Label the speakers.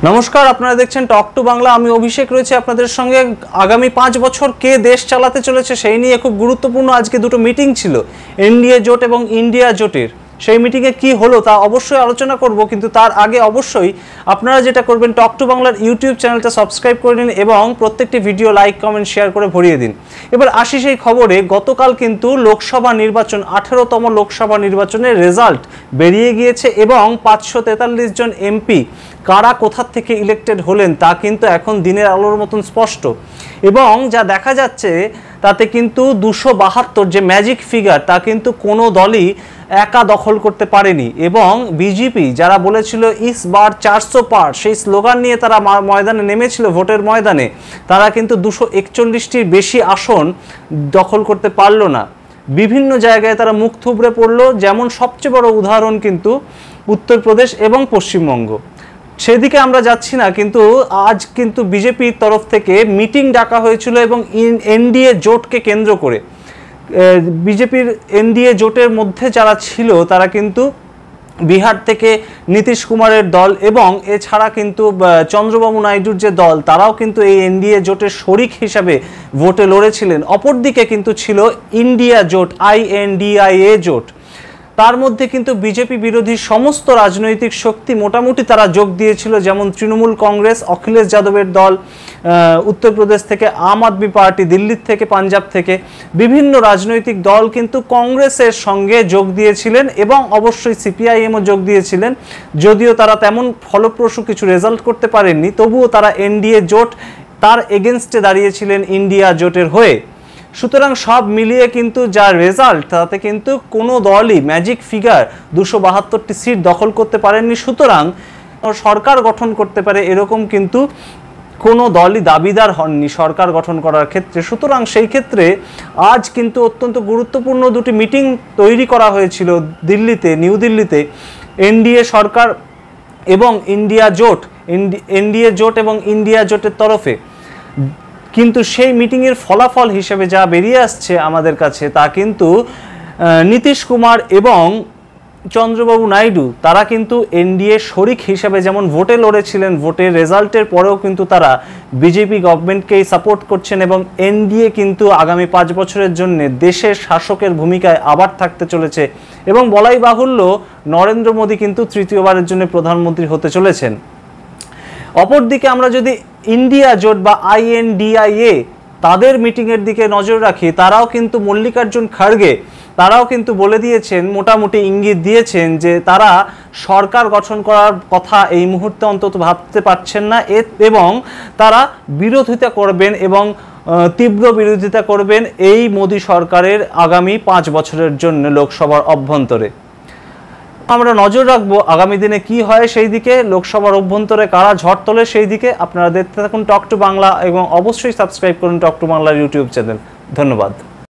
Speaker 1: নমস্কার, আপনারা দেখছেন টক টু বাংলা। আমি অভিষেক রয়েছে আপনাদের সঙ্গে। আগামী 5 বছর কে দেশ চালাতে চলেছে সেই নিয়ে খুব গুরুত্বপূর্ণ আজকে দুটো মিটিং ছিল, এনডিএ জোট এবং ইন্ডিয়া জোটের। সেই মিটিংয়ে কি হলো তা অবশ্যই আলোচনা করব, কিন্তু তার আগে অবশ্যই আপনারা যেটা করবেন, টক টু বাংলার ইউটিউব চ্যানেলটা সাবস্ক্রাইব করে নিন এবং প্রত্যেকটি ভিডিও লাইক কমেন্ট শেয়ার করে ভরিয়ে দিন। এবার আসি সেই খবরে। গতকাল কিন্তু লোকসভা নির্বাচন, 18তম লোকসভা নির্বাচনের রেজাল্ট বেরিয়ে গিয়েছে এবং 543 জন এমপি কারা কোথা থেকে ইলেক্টেড হলেন তা কিন্তু এখন দিনের আলোর মতন স্পষ্ট। এবং যা দেখা যাচ্ছে তাতে কিন্তু 272 যে ম্যাজিক ফিগার তা কিন্তু কোনো দলই একা দখল করতে পারেনি। এবং বিজেপি যারা বলেছিল ইস বার 400 পার, সেই স্লোগান নিয়ে তারা ময়দানে নেমেছিল, ভোটের ময়দানে, তারা কিন্তু 241টির বেশি আসন দখল করতে পারল না। বিভিন্ন জায়গায় তারা মুখ থুবড়ে পড়লো। যেমন সবচেয়ে বড় উদাহরণ কিন্তু উত্তরপ্রদেশ এবং পশ্চিমবঙ্গ। সেদিকে আমরা যাচ্ছি না, কিন্তু আজ কিন্তু বিজেপির তরফ থেকে মিটিং ডাকা হয়েছিল এবং এনডিএ জোটকে কেন্দ্র করে বিজেপির এনডিএ জোটের মধ্যে যারা ছিল তারা কিন্তু বিহার থেকে নীতিশ কুমারের দল এবং এছাড়া কিন্তু চন্দ্রবাবু নাইডুর যে দল, তারাও কিন্তু এই এনডিএ জোটের শরিক হিসাবে ভোটে লড়েছিলেন। অপরদিকে কিন্তু ছিল ইন্ডিয়া জোট, INDIA জোট। তার মধ্যে কিন্তু বিজেপি বিরোধী সমস্ত রাজনৈতিক শক্তি মোটামুটি তারা যোগ দিয়েছিল, যেমন তৃণমূল কংগ্রেস, অখিলেশ যাদবের দল উত্তরপ্রদেশ থেকে, আম আদমি পার্টি দিল্লির থেকে, পাঞ্জাব থেকে, বিভিন্ন রাজনৈতিক দল কিন্তু কংগ্রেসের সঙ্গে যোগ দিয়েছিলেন এবং অবশ্যই CPIMও যোগ দিয়েছিলেন। যদিও তারা তেমন ফলপ্রসূ কিছু রেজাল্ট করতে পারেননি, তবুও তারা এনডিএ জোট তার এগেনস্টে দাঁড়িয়েছিলেন ইন্ডিয়া জোটের হয়ে। সুতরাং সব মিলিয়ে কিন্তু যা রেজাল্ট, তাতে কিন্তু কোনো দলই ম্যাজিক ফিগার 272টি সিট দখল করতে পারেননি। সুতরাং সরকার গঠন করতে পারে এরকম কিন্তু কোনো দলই দাবিদার হননি সরকার গঠন করার ক্ষেত্রে। সুতরাং সেই ক্ষেত্রে আজ কিন্তু অত্যন্ত গুরুত্বপূর্ণ দুটি মিটিং তৈরি করা হয়েছিল দিল্লিতে, নিউ দিল্লিতে, এনডিএ সরকার এবং এনডিএ জোট এবং ইন্ডিয়া জোটের তরফে। কিন্তু সেই মিটিংয়ের ফলাফল হিসেবে যা বেরিয়ে আসছে আমাদের কাছে, তা কিন্তু নীতিশ কুমার এবং চন্দ্রবাবু নাইডু তারা কিন্তু এনডিএ শরিক হিসেবে যেমন ভোটে লড়েছিলেন, ভোটের রেজাল্টের পরেও কিন্তু তারা বিজেপি গভর্নমেন্টকেই সাপোর্ট করছেন এবং এনডিএ কিন্তু আগামী 5 বছরের জন্য দেশের শাসকের ভূমিকায় আবার থাকতে চলেছে। এবং বলাই বাহুল্য, নরেন্দ্র মোদী কিন্তু তৃতীয়বারের জন্য প্রধানমন্ত্রী হতে চলেছেন। অপরদিকে আমরা যদি ইন্ডিয়া জোট বা INDIA তাদের মিটিংয়ের দিকে নজর রাখি, তারাও কিন্তু মল্লিকার্জুন খাড়গে তারাও কিন্তু বলে দিয়েছেন, মোটামুটি ইঙ্গিত দিয়েছেন যে তারা সরকার গঠন করার কথা এই মুহূর্তে অন্তত ভাবতে পারছেন না এবং তারা বিরোধিতা করবেন এবং তীব্র বিরোধিতা করবেন এই মোদী সরকারের আগামী 5 বছরের জন্য লোকসভার অভ্যন্তরে। আমরা নজর রাখবো আগামী দিনে কি হয় সেই দিকে, লোকসভার অভ্যন্তরে কারা ঝড় তোলে সেই দিকে। আপনারা দেখতে থাকুন টক টু বাংলা এবং অবশ্যই সাবস্ক্রাইব করুন টক টু বাংলার ইউটিউব চ্যানেল। ধন্যবাদ।